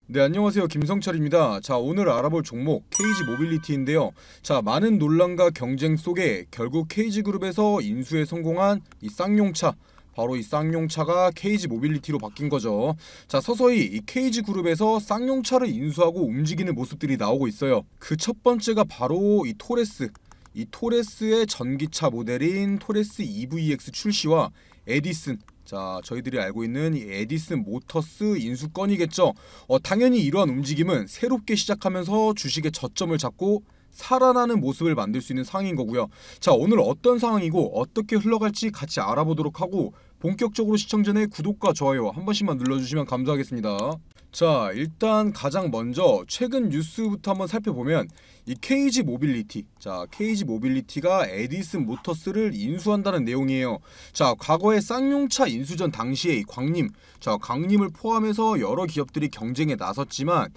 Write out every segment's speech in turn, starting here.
네, 안녕하세요. 김성철입니다. 자, 오늘 알아볼 종목 KG 모빌리티인데요. 자, 많은 논란과 경쟁 속에 결국 KG그룹에서 인수에 성공한 이 쌍용차, 바로 이 쌍용차가 KG 모빌리티로 바뀐 거죠. 자, 서서히 이 KG그룹에서 쌍용차를 인수하고 움직이는 모습들이 나오고 있어요. 그 첫 번째가 바로 이 토레스. 이 토레스의 전기차 모델인 토레스 EVX 출시와 에디슨, 자, 저희들이 알고 있는 이 에디슨 모터스 인수건이겠죠. 당연히 이러한 움직임은 새롭게 시작하면서 주식의 저점을 잡고 살아나는 모습을 만들 수 있는 상황인 거고요. 자, 오늘 어떤 상황이고 어떻게 흘러갈지 같이 알아보도록 하고, 본격적으로 시청 전에 구독과 좋아요 한 번씩만 눌러주시면 감사하겠습니다. 자, 일단 가장 먼저 최근 뉴스부터 한번 살펴보면 이 KG 모빌리티, 자, KG 모빌리티가 에디슨 모터스를 인수한다는 내용이에요. 자, 과거에 쌍용차 인수전 당시에 이 광림, 자, 광림을 포함해서 여러 기업들이 경쟁에 나섰지만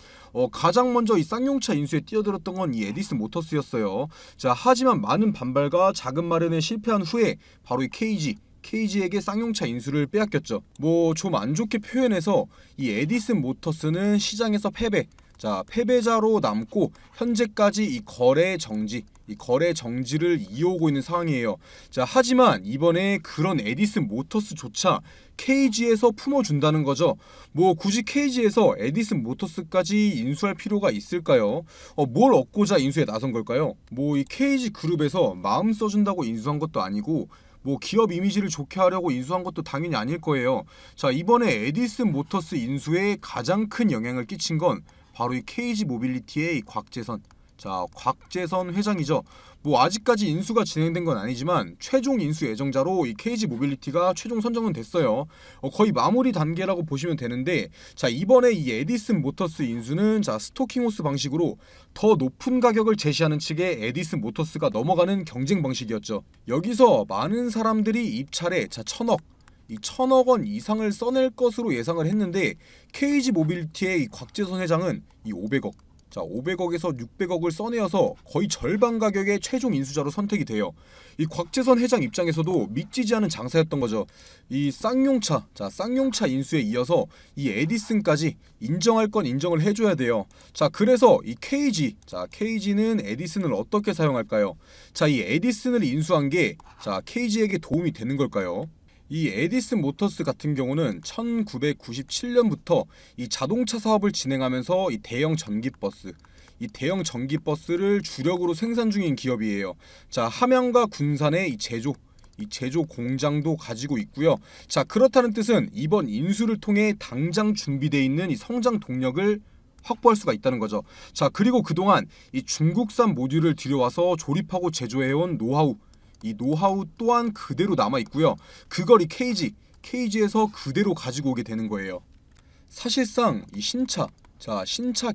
가장 먼저 이 쌍용차 인수에 뛰어들었던 건 이 에디슨 모터스였어요. 자, 하지만 많은 반발과 자금 마련에 실패한 후에 바로 이 KG에게 쌍용차 인수를 빼앗겼죠. 뭐 좀 안 좋게 표현해서 이 에디슨 모터스는 시장에서 패배, 자, 패배자로 남고 현재까지 이 거래 정지를 이어오고 있는 상황이에요. 자, 하지만 이번에 그런 에디슨 모터스조차 KG에서 품어준다는 거죠. 뭐 굳이 KG에서 에디슨 모터스까지 인수할 필요가 있을까요? 뭘 얻고자 인수에 나선 걸까요? 뭐 이 KG 그룹에서 마음 써준다고 인수한 것도 아니고, 뭐 기업 이미지를 좋게 하려고 인수한 것도 당연히 아닐 거예요. 자, 이번에 에디슨 모터스 인수에 가장 큰 영향을 끼친 건 바로 이 KG 모빌리티의 이 곽재선, 자, 곽재선 회장이죠. 뭐 아직까지 인수가 진행된 건 아니지만 최종 인수 예정자로 이 KG 모빌리티가 최종 선정은 됐어요. 거의 마무리 단계라고 보시면 되는데, 자, 이번에 이 에디슨 모터스 인수는 자, 스토킹호스 방식으로 더 높은 가격을 제시하는 측의 에디슨 모터스가 넘어가는 경쟁 방식이었죠. 여기서 많은 사람들이 입찰에 자, 이 1000억 원 이상을 써낼 것으로 예상을 했는데, KG 모빌리티의 이 곽재선 회장은 이 500억, 자, 500억에서 600억을 써내어서 거의 절반 가격의 최종 인수자로 선택이 돼요. 이 곽재선 회장 입장에서도 믿지지 않은 장사였던 거죠. 이 쌍용차, 자, 쌍용차 인수에 이어서 이 에디슨까지 인정할 건 인정을 해줘야 돼요. 자, 그래서 이 KG는 에디슨을 어떻게 사용할까요? 자, 이 에디슨을 인수한 게 자, KG에게 도움이 되는 걸까요? 이 에디슨 모터스 같은 경우는 1997년부터 이 자동차 사업을 진행하면서 이 대형 전기버스를 주력으로 생산 중인 기업이에요. 자, 함양과 군산에 이 제조 공장도 가지고 있고요. 자, 그렇다는 뜻은 이번 인수를 통해 당장 준비되어 있는 이 성장 동력을 확보할 수가 있다는 거죠. 자, 그리고 그동안 이 중국산 모듈을 들여와서 조립하고 제조해온 이 노하우 또한 그대로 남아있고요. 그걸 이 KG에서 그대로 가지고 오게 되는 거예요. 사실상 이 신차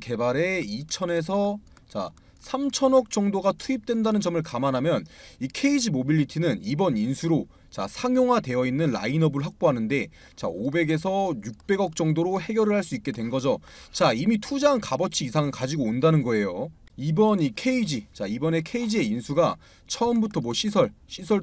개발에 2천에서 자, 3천억 정도가 투입된다는 점을 감안하면 이 KG 모빌리티는 이번 인수로 자, 상용화되어 있는 라인업을 확보하는데 자, 500에서 600억 정도로 해결을 할 수 있게 된 거죠. 자, 이미 투자한 값어치 이상은 가지고 온다는 거예요. 이번에 KG의 인수가 처음부터 뭐 시설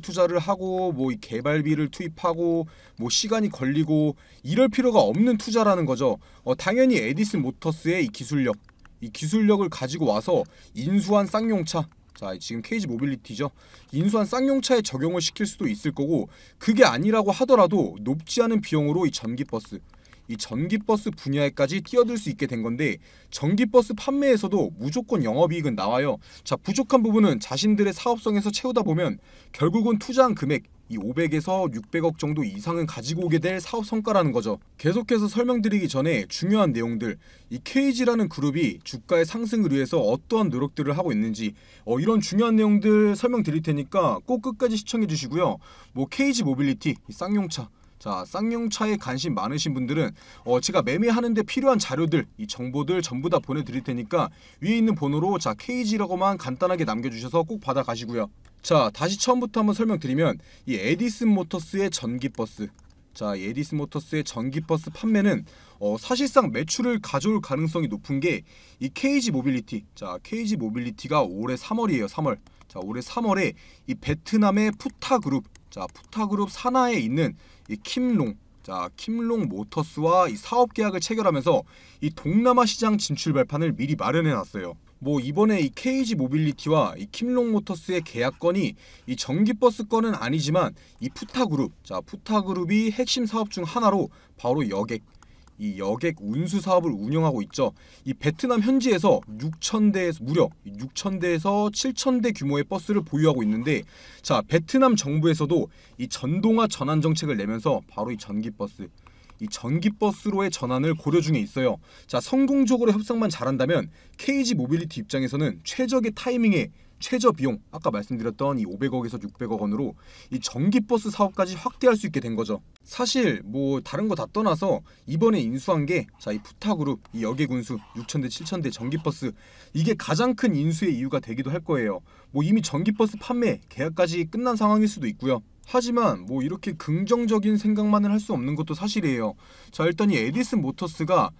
투자를 하고 뭐 이 개발비를 투입하고 뭐 시간이 걸리고 이럴 필요가 없는 투자라는 거죠. 당연히 에디슨 모터스의 이 기술력을 가지고 와서 인수한 쌍용차, 자, 지금 KG 모빌리티죠. 인수한 쌍용차에 적용을 시킬 수도 있을 거고, 그게 아니라고 하더라도 높지 않은 비용으로 이 전기버스 분야에까지 뛰어들 수 있게 된 건데, 전기버스 판매에서도 무조건 영업이익은 나와요. 자, 부족한 부분은 자신들의 사업성에서 채우다 보면 결국은 투자한 금액 이 500에서 600억 정도 이상은 가지고 오게 될 사업 성과라는 거죠. 계속해서 설명드리기 전에 중요한 내용들, 이 KG라는 그룹이 주가의 상승을 위해서 어떠한 노력들을 하고 있는지 이런 중요한 내용들 설명드릴 테니까 꼭 끝까지 시청해 주시고요. 뭐 KG 모빌리티, 이 쌍용차, 자, 쌍용차에 관심 많으신 분들은 제가 매매하는데 필요한 자료들, 이 정보들 전부 다 보내드릴 테니까 위에 있는 번호로 자, KG라고만 간단하게 남겨주셔서 꼭 받아가시고요. 자, 다시 처음부터 한번 설명드리면 이 에디슨 모터스의 전기버스, 자, 에디슨 모터스의 전기버스 판매는 사실상 매출을 가져올 가능성이 높은 게 이 KG 모빌리티, 자, KG 모빌리티가 올해 3월이에요. 3월. 자, 올해 3월에 이 베트남의 푸타그룹, 자, 푸타그룹 산하에 있는 이 킴롱, 자, 킴롱 모터스와 이 사업 계약을 체결하면서 이 동남아 시장 진출 발판을 미리 마련해 놨어요. 뭐 이번에 이 KG 모빌리티와 이 킴롱 모터스의 계약건이 이 전기버스 건은 아니지만 이 푸타그룹, 자 푸타그룹이 핵심 사업 중 하나로 바로 이 여객 운수 사업을 운영하고 있죠. 이 베트남 현지에서 6,000대에서 무려 6,000대에서 7,000대 규모의 버스를 보유하고 있는데, 자 베트남 정부에서도 이 전동화 전환 정책을 내면서 바로 이 전기버스로의 전환을 고려 중에 있어요. 자 성공적으로 협상만 잘한다면 KG 모빌리티 입장에서는 최적의 타이밍에 최저 비용, 아까 말씀드렸던 이 500억에서 600억 원으로 이 전기버스 사업까지 확대할 수 있게 된 거죠. 사실 뭐 다른 거 다 떠나서 이번에 인수한 게 자 이 푸타그룹, 이 여객운수 6,000대 7,000대 전기버스, 이게 가장 큰 인수의 이유가 되기도 할 거예요. 뭐 이미 전기버스 판매 계약까지 끝난 상황일 수도 있고요. 하지만 뭐 이렇게 긍정적인 생각만을 할 수 없는 것도 사실이에요. 자 일단 이 에디슨 모터스가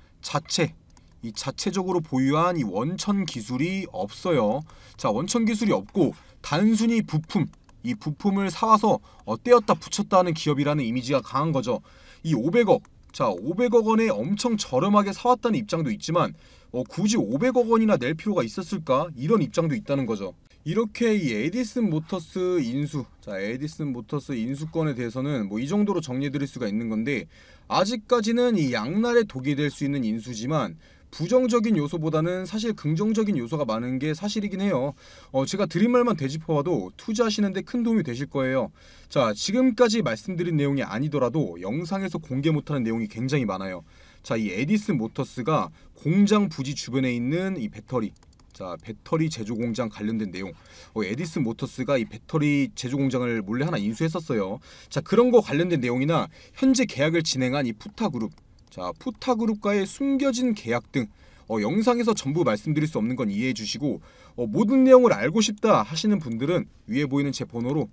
자체적으로 보유한 이 원천 기술이 없어요. 자 원천 기술이 없고 단순히 이 부품을 사와서 떼었다 붙였다 하는 기업이라는 이미지가 강한 거죠. 이 500억 원에 엄청 저렴하게 사왔다는 입장도 있지만 굳이 500억 원이나 낼 필요가 있었을까, 이런 입장도 있다는 거죠. 이렇게 이 에디슨 모터스 인수권에 대해서는 뭐 이 정도로 정리해드릴 수가 있는 건데, 아직까지는 이 양날의 독이 될 수 있는 인수지만 부정적인 요소보다는 사실 긍정적인 요소가 많은 게 사실이긴 해요. 제가 드린 말만 되짚어봐도 투자하시는데 큰 도움이 되실 거예요. 자 지금까지 말씀드린 내용이 아니더라도 영상에서 공개 못하는 내용이 굉장히 많아요. 자 이 에디슨 모터스가 공장 부지 주변에 있는 이 배터리 제조 공장 관련된 내용, 에디슨 모터스가 이 배터리 제조 공장을 몰래 하나 인수했었어요. 자 그런 거 관련된 내용이나 현재 계약을 진행한 이 푸타그룹과의 숨겨진 계약 등 영상에서 전부 말씀드릴 수 없는 건 이해해 주시고, 모든 내용을 알고 싶다 하시는 분들은 위에 보이는 제 번호로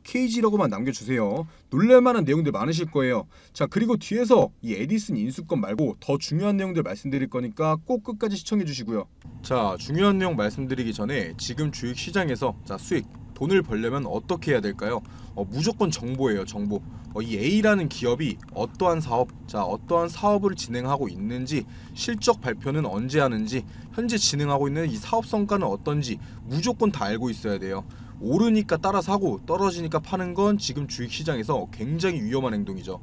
KG라고만 남겨주세요. 놀랄만한 내용들 많으실 거예요. 자 그리고 뒤에서 이 에디슨 인수권 말고 더 중요한 내용들 말씀드릴 거니까 꼭 끝까지 시청해 주시고요. 자 중요한 내용 말씀드리기 전에 지금 주식시장에서 수익, 돈을 벌려면 어떻게 해야 될까요? 무조건 정보예요. 정보. 이 A라는 기업이 어떠한 사업을 진행하고 있는지, 실적 발표는 언제 하는지, 현재 진행하고 있는 이 사업 성과는 어떤지 무조건 다 알고 있어야 돼요. 오르니까 따라 사고 떨어지니까 파는 건 지금 주식시장에서 굉장히 위험한 행동이죠.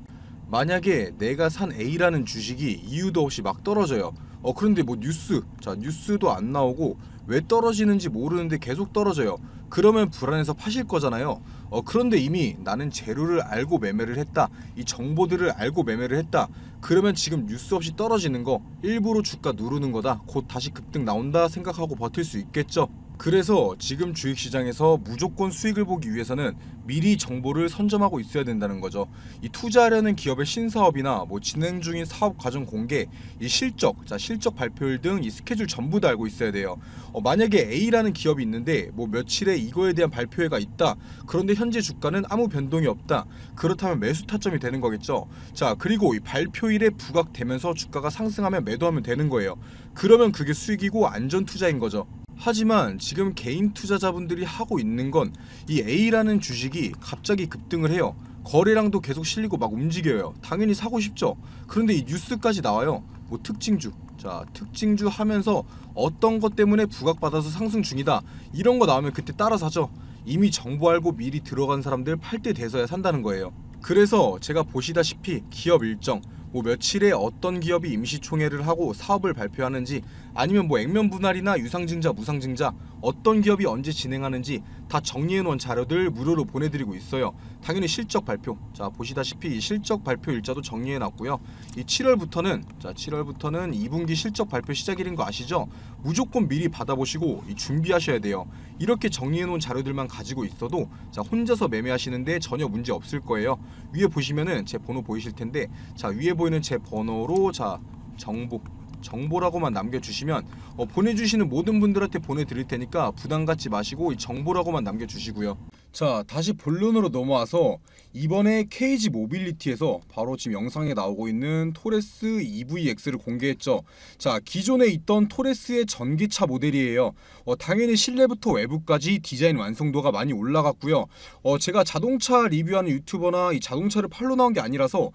만약에 내가 산 A라는 주식이 이유도 없이 막 떨어져요. 그런데 뭐 뉴스도 안 나오고 왜 떨어지는지 모르는데 계속 떨어져요. 그러면 불안해서 파실 거잖아요. 그런데 이미 나는 재료를 알고 매매를 했다, 이 정보들을 알고 매매를 했다, 그러면 지금 뉴스 없이 떨어지는 거 일부러 주가 누르는 거다, 곧 다시 급등 나온다 생각하고 버틸 수 있겠죠. 그래서 지금 주식시장에서 무조건 수익을 보기 위해서는 미리 정보를 선점하고 있어야 된다는 거죠. 이 투자하려는 기업의 신사업이나 뭐 진행 중인 사업 과정 공개, 이 실적 발표일 등 이 스케줄 전부 다 알고 있어야 돼요. 만약에 A라는 기업이 있는데 뭐 며칠에 이거에 대한 발표회가 있다, 그런데 현재 주가는 아무 변동이 없다, 그렇다면 매수 타점이 되는 거겠죠. 자 그리고 이 발표일에 부각되면서 주가가 상승하면 매도하면 되는 거예요. 그러면 그게 수익이고 안전 투자인 거죠. 하지만 지금 개인 투자자분들이 하고 있는 건 이 A라는 주식이 갑자기 급등을 해요. 거래량도 계속 실리고 막 움직여요. 당연히 사고 싶죠. 그런데 이 뉴스까지 나와요. 뭐 특징주 하면서 어떤 것 때문에 부각받아서 상승 중이다, 이런 거 나오면 그때 따라 사죠. 이미 정보 알고 미리 들어간 사람들 팔 때 돼서야 산다는 거예요. 그래서 제가 보시다시피 기업 일정, 뭐 며칠에 어떤 기업이 임시총회를 하고 사업을 발표하는지, 아니면 뭐 액면 분할이나 유상증자 무상증자 어떤 기업이 언제 진행하는지 다 정리해놓은 자료들 무료로 보내드리고 있어요. 당연히 실적 발표, 보시다시피 이 실적 발표 일자도 정리해놨고요. 이 7월부터는 2분기 실적 발표 시작일인 거 아시죠? 무조건 미리 받아보시고 준비하셔야 돼요. 이렇게 정리해놓은 자료들만 가지고 있어도 혼자서 매매하시는데 전혀 문제 없을 거예요. 위에 보시면은 제 번호 보이실 텐데, 위에 보이는 제 번호로 정보라고만 남겨주시면 보내주시는 모든 분들한테 보내드릴 테니까 부담 갖지 마시고 이 정보라고만 남겨주시고요. 자, 다시 본론으로 넘어와서 이번에 KG 모빌리티에서 바로 지금 영상에 나오고 있는 토레스 EVX를 공개했죠. 자, 기존에 있던 토레스의 전기차 모델이에요. 당연히 실내부터 외부까지 디자인 완성도가 많이 올라갔고요. 제가 자동차 리뷰하는 유튜버나 이 자동차를 팔로 나온 게 아니라서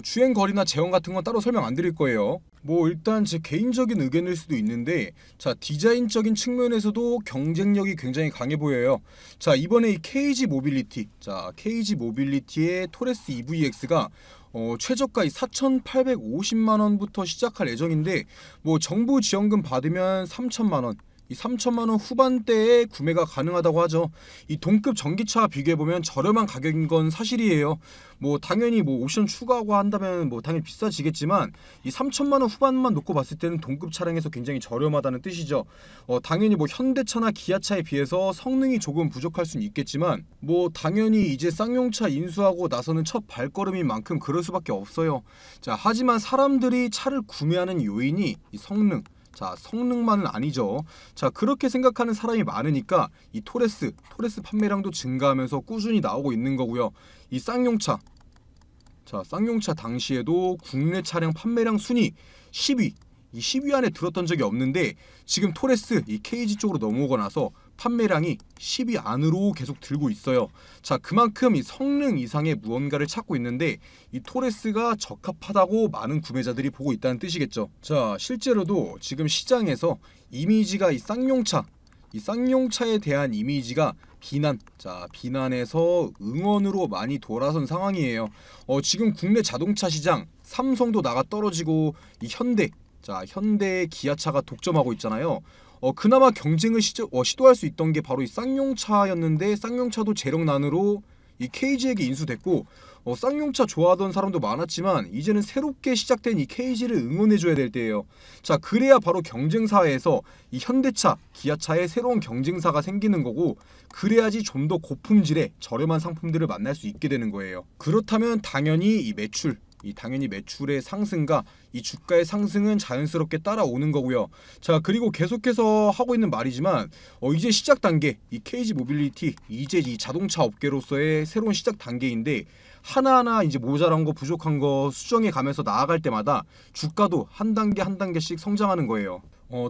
주행 거리나 제원 같은 건 따로 설명 안 드릴 거예요. 뭐 일단 제 개인적인 의견일 수도 있는데, 자, 디자인적인 측면에서도 경쟁력이 굉장히 강해 보여요. 자, 이번에 이 KG 모빌리티, 자, KG 모빌리티의 토레스 EVX가 최저가 4,850만 원부터 시작할 예정인데, 뭐 정부 지원금 받으면 3천만 원, 이 3천만 원 후반대에 구매가 가능하다고 하죠. 이 동급 전기차와 비교해 보면 저렴한 가격인 건 사실이에요. 뭐 당연히 뭐 옵션 추가하고 한다면 뭐 당연히 비싸지겠지만, 이 3천만 원 후반만 놓고 봤을 때는 동급 차량에서 굉장히 저렴하다는 뜻이죠. 당연히 뭐 현대차나 기아차에 비해서 성능이 조금 부족할 수는 있겠지만, 뭐 당연히 이제 쌍용차 인수하고 나서는 첫 발걸음인 만큼 그럴 수밖에 없어요. 자, 하지만 사람들이 차를 구매하는 요인이 이 성능, 자, 성능만은 아니죠. 자, 그렇게 생각하는 사람이 많으니까 이 토레스 판매량도 증가하면서 꾸준히 나오고 있는 거고요. 이 쌍용차, 자, 쌍용차 당시에도 국내 차량 판매량 순위 10위, 이 10위 안에 들었던 적이 없는데, 지금 토레스 이 KG 쪽으로 넘어오고 나서 판매량이 10위 안으로 계속 들고 있어요. 자, 그만큼 이 성능 이상의 무언가를 찾고 있는데, 이 토레스가 적합하다고 많은 구매자들이 보고 있다는 뜻이겠죠. 자, 실제로도 지금 시장에서 이미지가 이 쌍용차에 대한 이미지가 비난에서 응원으로 많이 돌아선 상황이에요. 지금 국내 자동차 시장 삼성도 나가 떨어지고 이 현대 기아차가 독점하고 있잖아요. 그나마 경쟁을 시도할 수 있던 게 바로 이 쌍용차였는데, 쌍용차도 재력난으로 이 KG에게 인수됐고, 쌍용차 좋아하던 사람도 많았지만 이제는 새롭게 시작된 이 KG를 응원해줘야 될 때예요. 자, 그래야 바로 경쟁사에서 이 현대차, 기아차의 새로운 경쟁사가 생기는 거고, 그래야지 좀 더 고품질의 저렴한 상품들을 만날 수 있게 되는 거예요. 그렇다면 당연히 당연히 매출의 상승과 이 주가의 상승은 자연스럽게 따라오는 거고요. 자, 그리고 계속해서 하고 있는 말이지만, 이제 시작 단계, 이 KG 모빌리티, 이제 이 자동차 업계로서의 새로운 시작 단계인데, 하나하나 이제 모자란 거 부족한 거 수정해 가면서 나아갈 때마다 주가도 한 단계 한 단계씩 성장하는 거예요.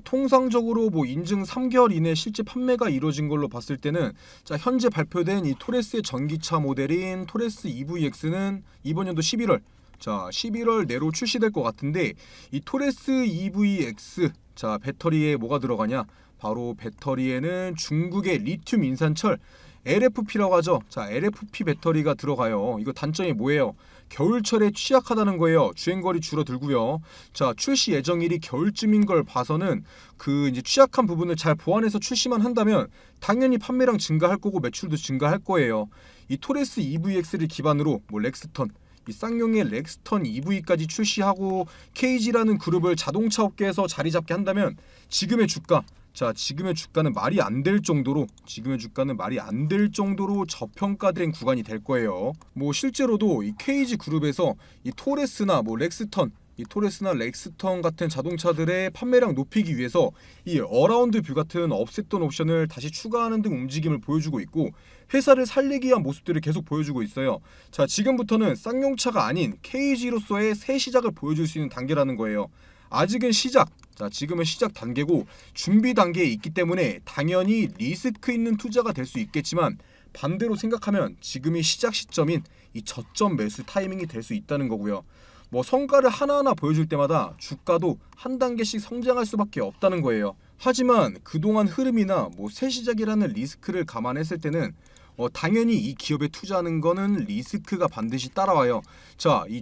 통상적으로 뭐 인증 3개월 이내 실제 판매가 이루어진 걸로 봤을 때는, 자, 현재 발표된 이 토레스의 전기차 모델인 토레스 EVX는 이번 연도 11월 내로 출시될 것 같은데, 이 토레스 EVX, 자, 배터리에 뭐가 들어가냐? 바로 배터리에는 중국의 리튬 인산철 LFP라고 하죠. 자, LFP 배터리가 들어가요. 이거 단점이 뭐예요? 겨울철에 취약하다는 거예요. 주행거리 줄어들고요. 자, 출시 예정일이 겨울쯤인 걸 봐서는 그 이제 취약한 부분을 잘 보완해서 출시만 한다면 당연히 판매량 증가할 거고 매출도 증가할 거예요. 이 토레스 EVX를 기반으로 뭐 렉스턴, 이 쌍용의 렉스턴 EV까지 출시하고 KG라는 그룹을 자동차 업계에서 자리 잡게 한다면 지금의 주가는 말이 안 될 정도로 저평가된 구간이 될 거예요. 뭐 실제로도 이 KG 그룹에서 이 토레스나 렉스턴 같은 자동차들의 판매량 높이기 위해서 이 어라운드 뷰 같은 업셋돈 옵션을 다시 추가하는 등 움직임을 보여주고 있고, 회사를 살리기 위한 모습들을 계속 보여주고 있어요. 자, 지금부터는 쌍용차가 아닌 KG로서의 새 시작을 보여줄 수 있는 단계라는 거예요. 지금은 시작 단계고 준비 단계에 있기 때문에 당연히 리스크 있는 투자가 될 수 있겠지만, 반대로 생각하면 지금이 시작 시점인 이 저점 매수 타이밍이 될 수 있다는 거고요. 뭐 성과를 하나하나 보여줄 때마다 주가도 한 단계씩 성장할 수밖에 없다는 거예요. 하지만 그동안 흐름이나 뭐 새 시작이라는 리스크를 감안했을 때는 당연히 이 기업에 투자하는 거는 리스크가 반드시 따라와요. 자, 이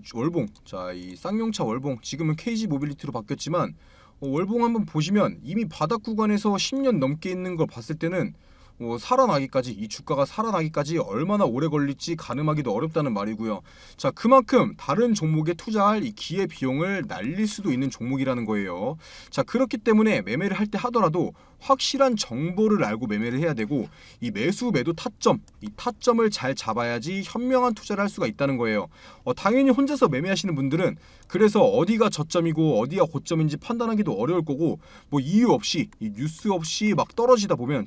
쌍용차 월봉, 지금은 KG 모빌리티로 바뀌었지만, 월봉 한번 보시면 이미 바닥 구간에서 10년 넘게 있는 걸 봤을 때는 이 주가가 살아나기까지 얼마나 오래 걸릴지 가늠하기도 어렵다는 말이고요. 자, 그만큼 다른 종목에 투자할 이 기회 비용을 날릴 수도 있는 종목이라는 거예요. 자, 그렇기 때문에 매매를 할 때 하더라도 확실한 정보를 알고 매매를 해야 되고, 이 매도 타점을 잘 잡아야지 현명한 투자를 할 수가 있다는 거예요. 당연히 혼자서 매매하시는 분들은 그래서 어디가 저점이고 어디가 고점인지 판단하기도 어려울 거고, 뭐 이유 없이, 이 뉴스 없이 막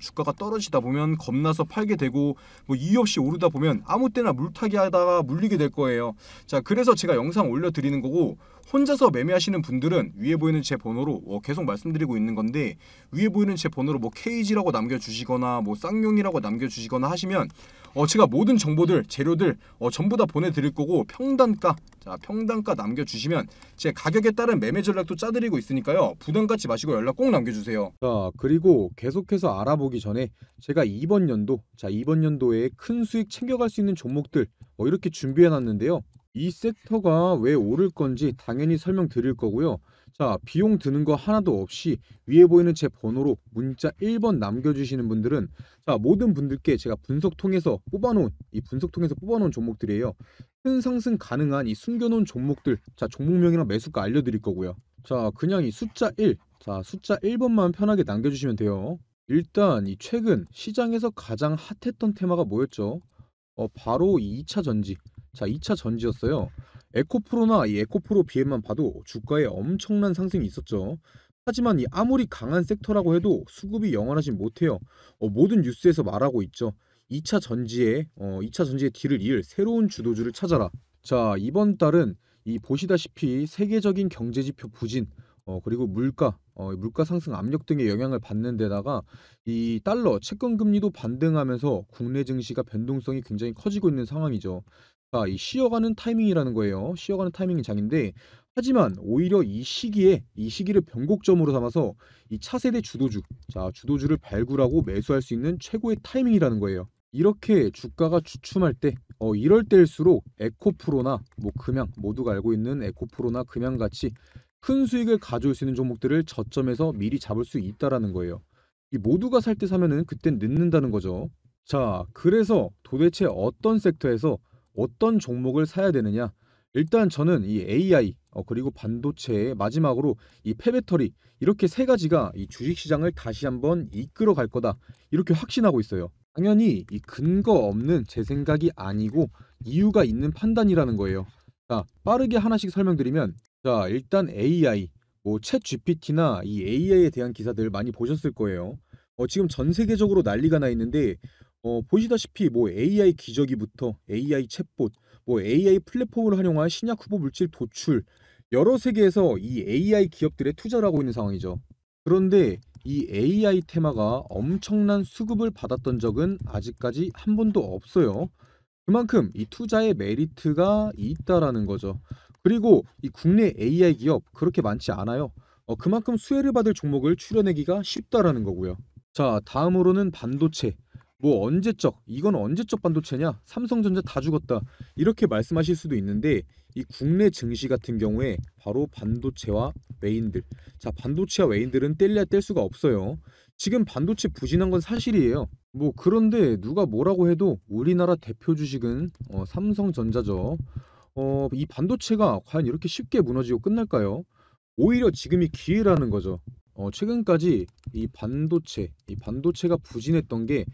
주가가 떨어지다 보면 겁나서 팔게 되고 뭐 이유 없이 오르다 보면 아무 때나 물타기 하다가 물리게 될 거예요. 자, 그래서 제가 영상 올려드리는 거고, 혼자서 매매하시는 분들은 위에 보이는 제 번호로 계속 말씀드리고 있는 건데, 위에 보이는 제 번호로 뭐 KG라고 남겨주시거나 뭐 쌍용이라고 남겨주시거나 하시면 제가 모든 정보들, 재료들 전부 다 보내드릴 거고, 평단가, 자, 평단가 남겨주시면 제 가격에 따른 매매 전략도 짜드리고 있으니까요. 부담 갖지 마시고 연락 꼭 남겨주세요. 자, 그리고 계속해서 알아보기 전에 제가 이번 연도에 큰 수익 챙겨갈 수 있는 종목들 이렇게 준비해놨는데요. 이 섹터가 왜 오를 건지 당연히 설명드릴 거고요. 자, 비용 드는 거 하나도 없이 위에 보이는 제 번호로 문자 1번 남겨주시는 분들은, 자, 모든 분들께 제가 분석통에서 뽑아놓은 종목들이에요. 큰 상승 가능한 이 숨겨놓은 종목들, 자, 종목명이랑 매수가 알려드릴 거고요. 자, 그냥 이 숫자 1, 자, 숫자 1번만 편하게 남겨주시면 돼요. 일단 이 최근 시장에서 가장 핫했던 테마가 뭐였죠? 바로 이 2차 전지. 자, 2차 전지였어요. 에코프로나 이 에코프로 BM만 봐도 주가에 엄청난 상승이 있었죠. 하지만 이 아무리 강한 섹터라고 해도 수급이 영원하진 못해요. 모든 뉴스에서 말하고 있죠. 2차 전지의 2차 전지의 뒤를 이을 새로운 주도주를 찾아라. 자, 이번 달은 이 보시다시피 세계적인 경제지표 부진, 그리고 물가 상승 압력 등의 영향을 받는 데다가 이 달러 채권 금리도 반등하면서 국내 증시가 변동성이 굉장히 커지고 있는 상황이죠. 자, 이 쉬어가는 타이밍이라는 거예요. 쉬어가는 타이밍이 장인데, 하지만 오히려 이 시기를 변곡점으로 삼아서 이 차세대 주도주를 발굴하고 매수할 수 있는 최고의 타이밍이라는 거예요. 이렇게 주가가 주춤할 때, 이럴 때일수록 에코프로나 뭐 금양, 모두가 알고 있는 에코프로나 금양같이 큰 수익을 가져올 수 있는 종목들을 저점에서 미리 잡을 수 있다라는 거예요. 이 모두가 살 때 사면은 그땐 늦는다는 거죠. 자, 그래서 도대체 어떤 섹터에서 어떤 종목을 사야 되느냐? 일단 저는 이 AI, 그리고 반도체, 마지막으로 이 폐배터리, 이렇게 세 가지가 이 주식시장을 다시 한번 이끌어 갈 거다, 이렇게 확신하고 있어요. 당연히 이 근거 없는 제 생각이 아니고 이유가 있는 판단이라는 거예요. 자, 빠르게 하나씩 설명드리면, 자, 일단 AI, 뭐 챗 GPT나 이 AI에 대한 기사들 많이 보셨을 거예요. 지금 전 세계적으로 난리가 나 있는데, 보시다시피 뭐 AI 기저귀부터 AI 챗봇, 뭐 AI 플랫폼을 활용한 신약 후보 물질 도출, 여러 세계에서 이 AI 기업들에 투자를 하고 있는 상황이죠. 그런데 이 AI 테마가 엄청난 수급을 받았던 적은 아직까지 한 번도 없어요. 그만큼 이 투자의 메리트가 있다라는 거죠. 그리고 이 국내 AI 기업 그렇게 많지 않아요. 그만큼 수혜를 받을 종목을 추려내기가 쉽다라는 거고요. 자, 다음으로는 반도체. 뭐 이건 언제적 반도체냐? 삼성전자 다 죽었다, 이렇게 말씀하실 수도 있는데, 이 국내 증시 같은 경우에 바로 반도체와 외인들, 자, 반도체와 외인들은 뗄래야 뗄 수가 없어요. 지금 반도체 부진한 건 사실이에요. 뭐 그런데 누가 뭐라고 해도 우리나라 대표 주식은 삼성전자죠. 이 반도체가 과연 이렇게 쉽게 무너지고 끝날까요? 오히려 지금이 기회라는 거죠. 최근까지 이 반도체가 부진했던 게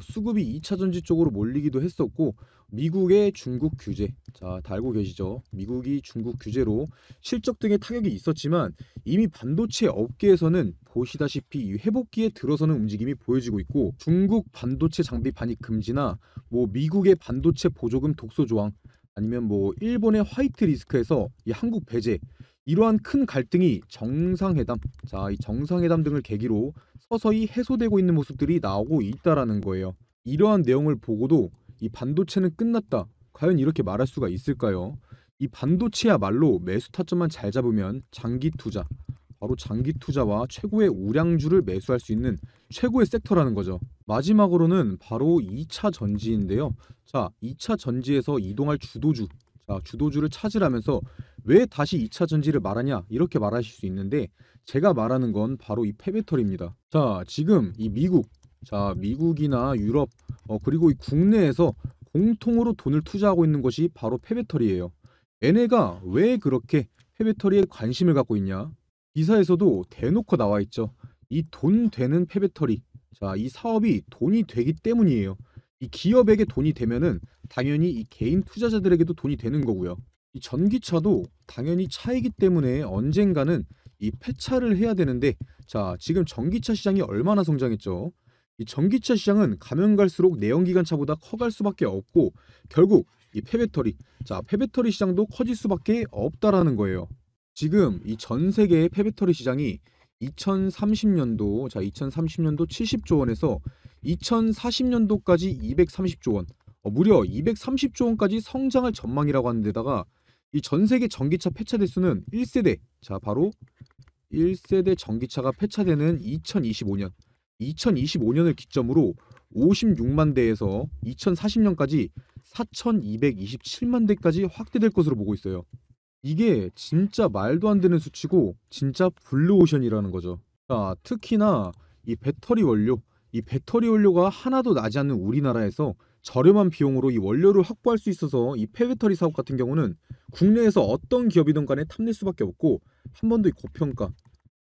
수급이 2차 전지 쪽으로 몰리기도 했었고, 미국의 중국 규제, 자, 다 알고 계시죠? 미국이 중국 규제로 실적 등의 타격이 있었지만 이미 반도체 업계에서는 보시다시피 이 회복기에 들어서는 움직임이 보여지고 있고, 중국 반도체 장비 반입 금지나 뭐 미국의 반도체 보조금 독소 조항, 아니면 뭐 일본의 화이트 리스크에서 이 한국 배제, 이러한 큰 갈등이 이 정상회담 등을 계기로 서서히 해소되고 있는 모습들이 나오고 있다라는 거예요. 이러한 내용을 보고도 이 반도체는 끝났다, 과연 이렇게 말할 수가 있을까요? 이 반도체야말로 매수 타점만 잘 잡으면 장기 투자와 최고의 우량주를 매수할 수 있는 최고의 섹터라는 거죠. 마지막으로는 바로 2차 전지인데요. 자, 2차 전지에서 이동할 주도주를 찾으라면서 왜 다시 2차 전지를 말하냐, 이렇게 말하실 수 있는데, 제가 말하는 건 바로 이 폐배터리입니다. 자, 지금 이 미국이나 유럽, 그리고 이 국내에서 공통으로 돈을 투자하고 있는 것이 바로 폐배터리예요. 얘네가 왜 그렇게 폐배터리에 관심을 갖고 있냐? 기사에서도 대놓고 나와 있죠. 이 돈 되는 폐배터리, 자, 이 사업이 돈이 되기 때문이에요. 이 기업에게 돈이 되면은 당연히 이 개인 투자자들에게도 돈이 되는 거고요. 이 전기차도 당연히 차이기 때문에 언젠가는 이 폐차를 해야 되는데, 자, 지금 전기차 시장이 얼마나 성장했죠? 이 전기차 시장은 가면 갈수록 내연기관차보다 커갈 수밖에 없고 결국 이 폐배터리, 자 폐배터리 시장도 커질 수밖에 없다라는 거예요. 지금 이 전 세계의 폐배터리 시장이 2030년도 70조 원에서 2040년도까지 230조 원, 무려 230조 원까지 성장할 전망이라고 하는 데다가 이 전 세계 전기차 폐차 대수는 1세대, 자 바로 1세대 전기차가 폐차되는 2025년을 기점으로 56만 대에서 2040년까지 4,227만 대까지 확대될 것으로 보고 있어요. 이게 진짜 말도 안 되는 수치고 진짜 블루오션이라는 거죠. 자, 특히나 이 배터리 원료가 하나도 나지 않는 우리나라에서 저렴한 비용으로 이 원료를 확보할 수 있어서 이 폐배터리 사업 같은 경우는 국내에서 어떤 기업이든 간에 탐낼 수밖에 없고 한 번도 이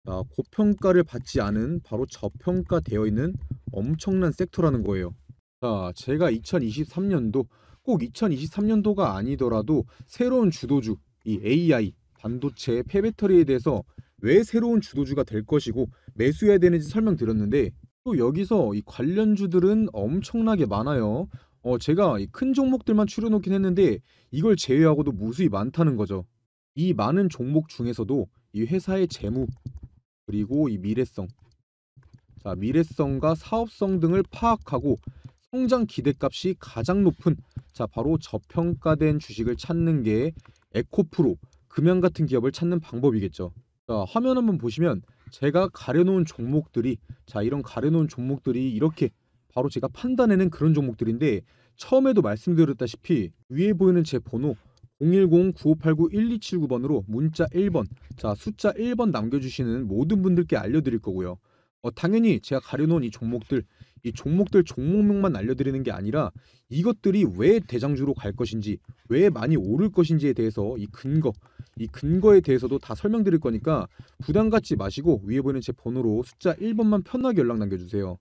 고평가를 받지 않은 바로 저평가되어 있는 엄청난 섹터라는 거예요. 자, 제가 2023년도 꼭 2023년도가 아니더라도 새로운 주도주, 이 AI, 반도체, 폐배터리에 대해서 왜 새로운 주도주가 될 것이고 매수해야 되는지 설명드렸는데 또 여기서 이 관련주들은 엄청나게 많아요. 제가 이 큰 종목들만 추려놓긴 했는데 이걸 제외하고도 무수히 많다는 거죠. 이 많은 종목 중에서도 이 회사의 재무 그리고 이 미래성과 사업성 등을 파악하고 성장 기대값이 가장 높은 바로 저평가된 주식을 찾는 게 에코프로, 금양 같은 기업을 찾는 방법이겠죠. 자, 화면 한번 보시면 제가 가려놓은 종목들이 이런 가려놓은 종목들이 이렇게 바로 제가 판단해낸 그런 종목들인데 처음에도 말씀드렸다시피 위에 보이는 제 번호 010-9589-1279번으로 문자 1번, 숫자 1번 남겨주시는 모든 분들께 알려드릴 거고요. 당연히 제가 가려놓은 이 종목들 종목명만 알려드리는 게 아니라 이것들이 왜 대장주로 갈 것인지, 왜 많이 오를 것인지에 대해서 이 근거에 대해서도 다 설명드릴 거니까 부담 갖지 마시고 위에 보이는 제 번호로 숫자 1번만 편하게 연락 남겨주세요.